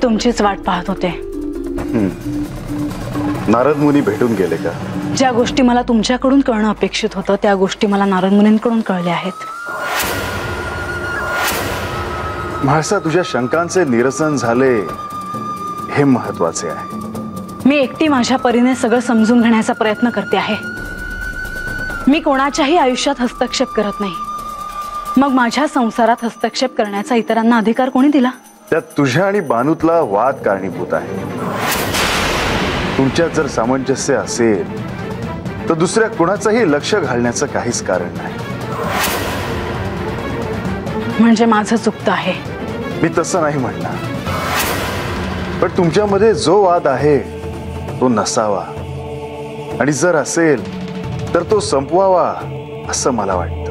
तुमचीच वाट पाहत होते। नारद मुनी भेटून गेले का? ज्या गोष्टी मला तुमच्याकडून कळणं अपेक्षित होतं त्या गोष्टी मला नारद मुनींकडून कळल्या आहेत। म्हाळसा, तुझ्या शंकांचे निरसन झाले हे महत्वाचे आहे। मी एकटी माझ्या परीने सगळं समजून घेण्याचा प्रयत्न करते आहे। मी कोणाच्याही आयुष्यात हस्तक्षेप करत नाही। मग माझ्या संसारात हस्तक्षेप करण्याचा इतरांना अधिकार कोणी दिला? त्यात तुझ्या आणि बानूतला वाद कारणीभूत आहे। तुमच्यात जर सामंजस्य असेल तर दुसऱ्या कुणाचंही लक्ष घालण्याचं काहीच कारण नाही। म्हणजे माझं चुकतं आहे? मी तसं नाही म्हणणार, पण तुमच्यामध्ये जो वाद आहे तो नसावा आणि जर असेल तर तो संपवावा असं मला वाटतं।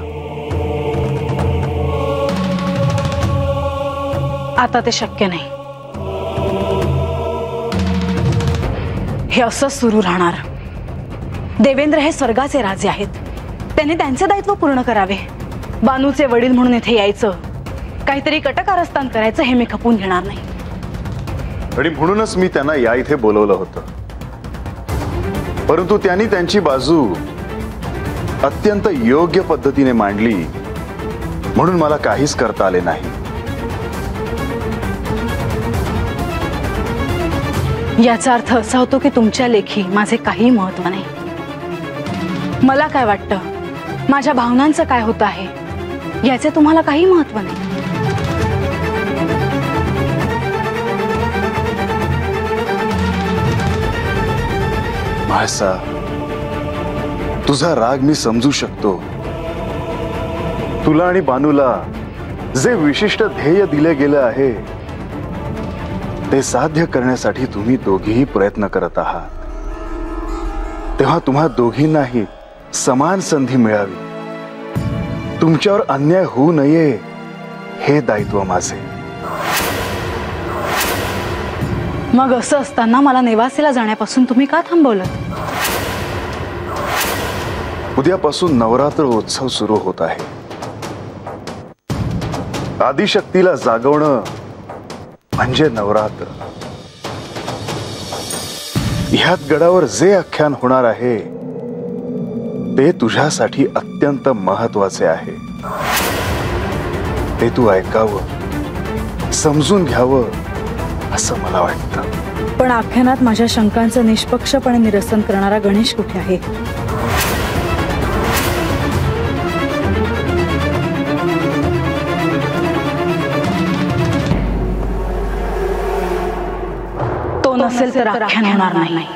आता ते शक्य नाही। हे असंच सुरू राहणार। देवेंद्र हे स्वर्गाचे राजे आहेत, त्यांनी त्यांचे दायित्व पूर्ण करावे। बानूचे वडील म्हणून इथे यायचं, काहीतरी कटकारस्थान करायचं हे मी खपून घेणार नाही। आणि म्हणूनच मी त्यांना या इथे बोलवलं होतं, परंतु त्यांनी त्यांची बाजू अत्यंत योग्य पद्धतीने मांडली म्हणून मला काहीच करता आले नाही। याचा अर्थ असा होतो की तुमच्या लेखी माझे काही महत्व नाही। मला काय वाटतं, माझ्या भावनांचं काय होतं आहे याचे तुम्हाला काही महत्व नाही। म्हाळसा, तुझा राग मी समजू शकतो। तुला आणि बानूला जे विशिष्ट ध्येय दिले गेले आहे ते साध्य करण्यासाठी तुम्ही दोघेही प्रयत्न करत आहात, तेव्हा तुम्हा दोघींनाही समान संधी मिळावी, तुमच्यावर अन्याय होऊ नये हे दायित्व माझे। मग असं असताना मला नेवासेला जाण्यापासून तुम्ही का थांबवलं? उद्यापासून नवरात्र उत्सव सुरू होत आहे। आदिशक्तीला जागवणं म्हणजे नवरात्र। ह्यात गडावर जे आख्यान होणार आहे ते तुझ्यासाठी अत्यंत महत्वाचे आहे। ते तू ऐकावं, समजून घ्यावं असं मला वाटतं। पण आख्यानात माझ्या शंकांचं निष्पक्षपणे निरसन करणारा गणेश कुठे आहे? तो नसेल तर आख्यान होणार नाही।